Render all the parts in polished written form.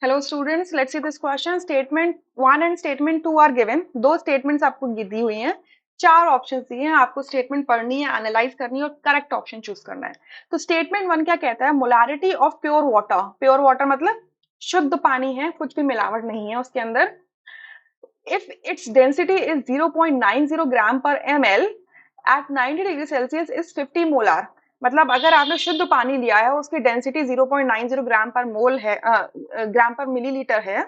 Hello students, let's see this question. Statement 1 and statement 2 are given. दो statements आपको दी हुई हैं, चार ऑप्शंस दिए हैं। आपको स्टेटमेंट पढ़नी है, एनालाइज करनी है और करेक्ट ऑप्शन चूज करना है। तो स्टेटमेंट 1 क्या कहता है? Molarity of pure water. Pure water मतलब शुद्ध पानी है, कुछ भी मिलावट नहीं है उसके अंदर। If its density is 0.90 gram per ml at 90 degree Celsius is 50 molar. मतलब अगर आपने शुद्ध पानी लिया है, उसकी डेंसिटी 0.90 ग्राम पर मोल है, ग्राम पर मिलीलीटर है,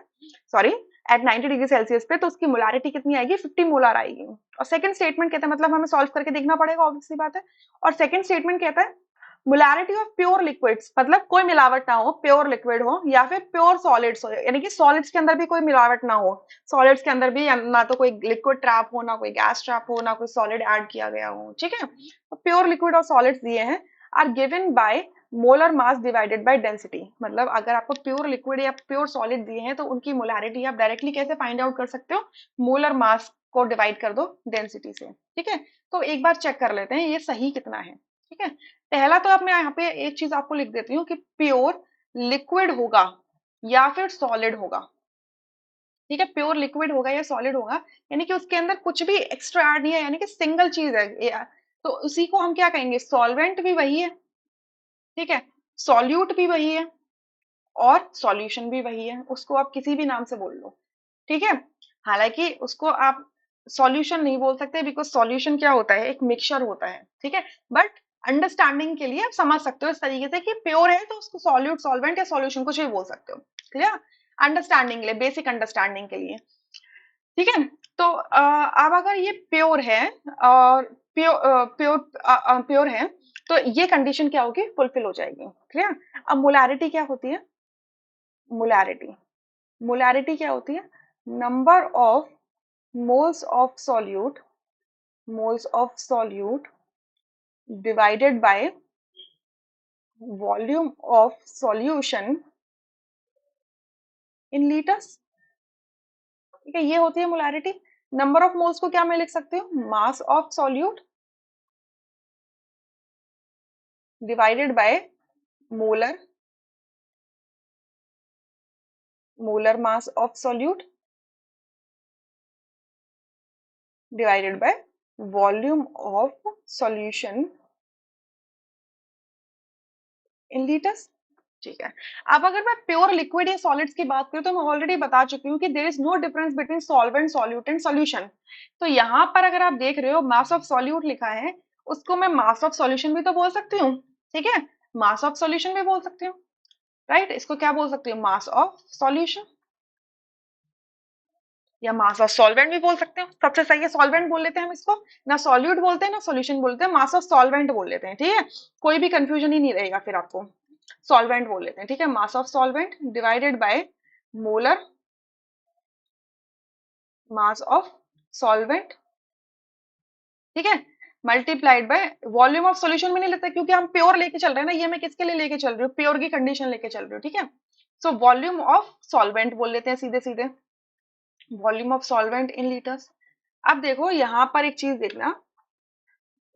सॉरी, एट 90 डिग्री सेल्सियस पे, तो उसकी मोलारिटी कितनी आएगी? 50 मोलार आएगी। और सेकंड स्टेटमेंट कहता है, मतलब हमें सॉल्व करके देखना पड़ेगा, ऑब्वियसली बात है। और सेकंड स्टेटमेंट कहता है मोलारिटी ऑफ प्योर लिक्विड्स, मतलब कोई मिलावट ना हो, प्योर लिक्विड हो या फिर प्योर सॉलिड्स हो, यानी कि सॉलिड्स के अंदर भी कोई मिलावट ना हो। सॉलिड्स के अंदर भी ना तो कोई लिक्विड ट्रैप हो, ना कोई गैस ट्रैप हो, ना कोई सॉलिड ऐड किया गया हो। ठीक है, तो प्योर लिक्विड और सॉलिड्स दिए हैं, are given by molar mass divided by density. मतलब अगर आपको प्योर लिक्विड या प्योर सॉलिड दिए हैं तो उनकी मोलारिटी आप डायरेक्टली कैसे फाइंड आउट कर सकते हो? मोलर मास को डिवाइड कर दो डेंसिटी से। ठीक है, तो एक बार चेक कर लेते हैं ये सही कितना है। ठीक है, पहला तो अब मैं यहाँ पे एक चीज आपको लिख देती हूँ कि प्योर लिक्विड होगा या फिर सॉलिड होगा। ठीक है, प्योर लिक्विड होगा या सॉलिड होगा, यानी कि उसके अंदर कुछ भी एक्स्ट्रा ऐड नहीं है, यानी कि सिंगल चीज है तो उसी को हम क्या कहेंगे? सॉल्वेंट भी वही है, ठीक है, सॉल्यूट भी वही है और सॉल्यूशन भी वही है। उसको आप किसी भी नाम से बोल लो। ठीक है, हालांकि उसको आप सॉल्यूशन नहीं बोल सकते, बिकॉज सॉल्यूशन क्या होता है? एक मिक्सचर होता है। ठीक है, बट अंडरस्टैंडिंग के लिए आप समझ सकते हो इस तरीके से कि प्योर है तो उसको सॉल्यूट, सॉल्वेंट या सॉल्यूशन कुछ भी बोल सकते हो। क्लियर? अंडरस्टैंडिंग के लिए, बेसिक अंडरस्टैंडिंग के लिए। ठीक है, तो अब अगर ये प्योर है और प्योर प्योर प्योर है, तो ये कंडीशन क्या होगी? फुलफिल हो जाएगी। क्लियर? अब मोलारिटी क्या होती है? मोलारिटी मोलारिटी क्या होती है? Number of moles of solute divided by volume of solution in liters। ठीक है, ये होती है मोलारिटी। नंबर ऑफ मोल्स को क्या मैं लिख सकती हूँ? Mass of solute divided by molar molar mass of solute divided by volume of solution in litres. ठीक है, अब अगर मैं प्योर लिक्विड या सॉलिड्स की बात करूं तो मैं ऑलरेडी बता चुकी हूँ कि there is no difference between solvent, solute and solution. तो यहाँ पर अगर आप देख रहे हो मास ऑफ सॉल्यूट लिखा है, उसको मैं मास ऑफ सॉल्यूशन भी तो बोल सकती हूँ। ठीक है, मास ऑफ सॉल्यूशन भी बोल सकती हूँ, राइट? इसको क्या बोल सकती हूँ? मास ऑफ सॉल्यूशन या मास ऑफ सॉल्वेंट भी बोल सकते हो। सबसे सही है सॉल्वेंट बोल लेते हैं हम इसको। ना सॉल्यूट बोलते हैं ना सॉल्यूशन बोलते हैं, मास ऑफ सॉल्वेंट बोल लेते हैं। ठीक है, कोई भी कंफ्यूजन ही नहीं रहेगा फिर आपको। सॉल्वेंट बोल लेते हैं। ठीक है, मास of solvent divided by molar mass of solvent. ठीक है, multiplied by volume of solution भी नहीं लेते क्योंकि हम प्योर लेके चल रहे हैं ना। ये मैं किसके लिए लेके चल रही हूँ? प्योर की कंडीशन लेके चल रही हूँ। ठीक है, सो वॉल्यूम ऑफ सॉल्वेंट बोल लेते हैं सीधे सीधे, volume of solvent in litres. अब देखो यहाँ पर एक चीज देखना,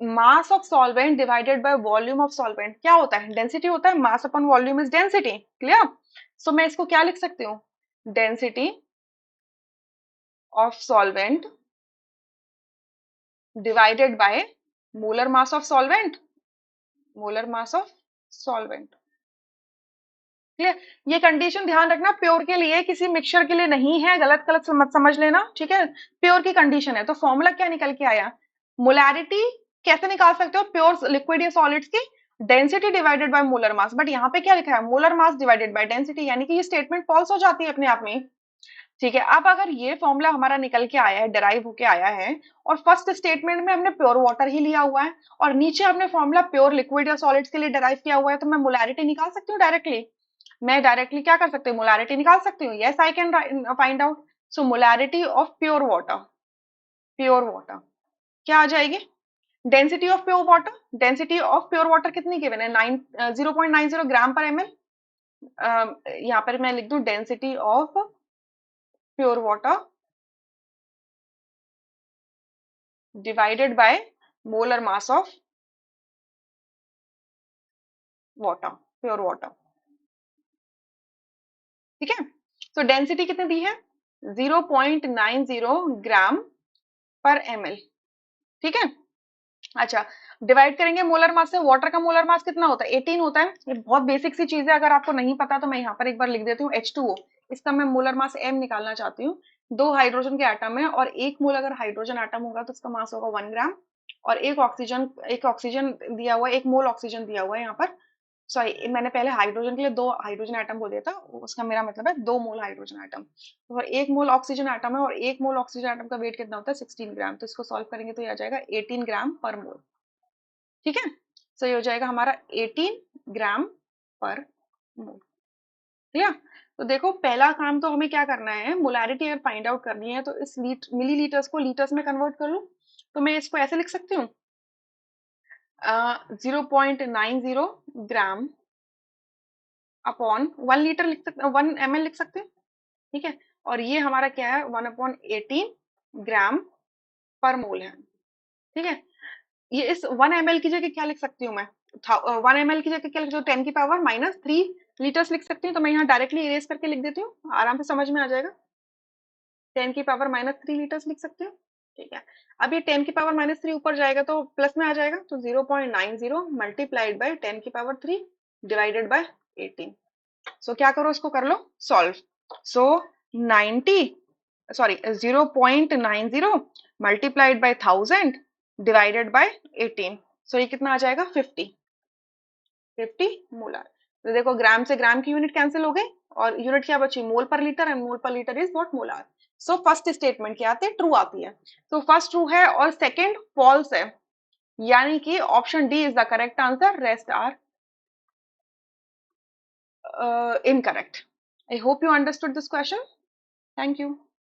mass of solvent divided by volume of solvent क्या होता है? डेंसिटी होता है। Mass upon volume is density. Clear? So मैं इसको क्या लिख सकती हूँ? Density of solvent divided by molar mass of solvent, molar mass of solvent. Clear? ये कंडीशन ध्यान रखना, प्योर के लिए, किसी मिक्सचर के लिए नहीं है। गलत गलत मत समझ लेना। ठीक है, प्योर की कंडीशन है। तो फॉर्मूला क्या निकल के आया? मोलैरिटी कैसे निकाल सकते हो प्योर लिक्विड या सॉलिड्स की? Density divided by molar mass. But यहाँ पे क्या लिखा है? Molar mass divided by density, यानी कि ये स्टेटमेंट फॉल्स हो जाती है अपने आप में। ठीक है, अब अगर ये फॉर्मूला हमारा निकल के आया है, डिराइव होके आया है, और फर्स्ट स्टेटमेंट में हमने प्योर वाटर ही लिया हुआ है और नीचे हमने फॉर्मूला प्योर लिक्विड या सॉलिड्स के लिए डिराइव किया हुआ है, तो मैं मोलैरिटी निकाल सकती हूँ डायरेक्टली। मैं डायरेक्टली क्या कर सकती हूँ? मोलैरिटी निकाल सकती हूँ। Yes, I can find out. So molarity of pure water क्या आ जाएगी? Density of pure water, density of pure water कितनी गिवन है? 0.90 ग्राम पर ml। यहाँ पर मैं लिख दूं density of pure water divided by molar mass of water, pure water. ठीक है, तो डेंसिटी कितनी दी है? 0.90 ग्राम पर ml। ठीक है। अच्छा, डिवाइड करेंगे मोलर मास से। वाटर का मोलर मास कितना होता है? 18 होता है। ये बहुत बेसिक सी चीज है, अगर आपको नहीं पता तो मैं यहाँ पर एक बार लिख देती हूँ। H2O, इसका मैं मोलर मास m निकालना चाहती हूँ। 2 हाइड्रोजन के एटम है और 1 मोल अगर हाइड्रोजन एटम होगा तो उसका मास होगा 1 ग्राम। और एक ऑक्सीजन दिया हुआ है, 1 मोल ऑक्सीजन दिया हुआ है यहाँ पर। सॉरी, मैंने पहले हाइड्रोजन के लिए 2 हाइड्रोजन एटम बोल दिया था, उसका मेरा मतलब है 2 मोल हाइड्रोजन एटम। तो 1 मोल ऑक्सीजन एटम है और 1 मोल ऑक्सीजन एटम का वेट कितना होता है? 16 ग्राम। तो इसको सॉल्व करेंगे तो ये आ जाएगा 18 ग्राम पर मोल। ठीक है। सो ये हो जाएगा हमारा 18 ग्राम पर मोल। ठीक है। तो देखो, पहला काम तो हमें क्या करना है, मोलैरिटी अगर फाइंड आउट करनी है तो इस मिलीलीटर्स को लीटर्स में कन्वर्ट कर लूं। तो मैं इसको ऐसे लिख सकती हूँ, 0.90 ग्राम अपॉन 1 लीटर लिख सकते, 1 ml लिख सकते हैं। ठीक है। और ये हमारा क्या है? 1/18 ग्राम पर मोल है। ठीक है। ये इस 1 ml की जगह क्या लिख सकती हूँ मैं? 1 ml की जगह क्या लिख सकती हूँ? 10⁻³ लीटर्स लिख सकती हूँ। तो मैं यहाँ डायरेक्टली इरेज करके लिख देती हूँ, आराम से समझ में आ जाएगा। 10⁻³ लीटर्स लिख सकते हो। ठीक है। अब ये 10⁻³ ऊपर जाएगा तो प्लस में आ जाएगा, तो 0.90 multiplied by 10⁻³ divided by 18। So क्या करो, इसको कर लो solve. So 90 sorry 0.90 multiplied by 1000 divided by 18। So ये कितना आ जाएगा? 50 मोलर। तो देखो, ग्राम से ग्राम की यूनिट कैंसिल हो गई और यूनिट क्या बची? मोल पर लीटर, एंड मोल पर litre is what? Molar. So first statement क्या आती है? ट्रू आती है। तो फर्स्ट ट्रू है और सेकंड फॉल्स है, यानी कि option D is the correct answer, rest are incorrect. I hope you understood this question. Thank you.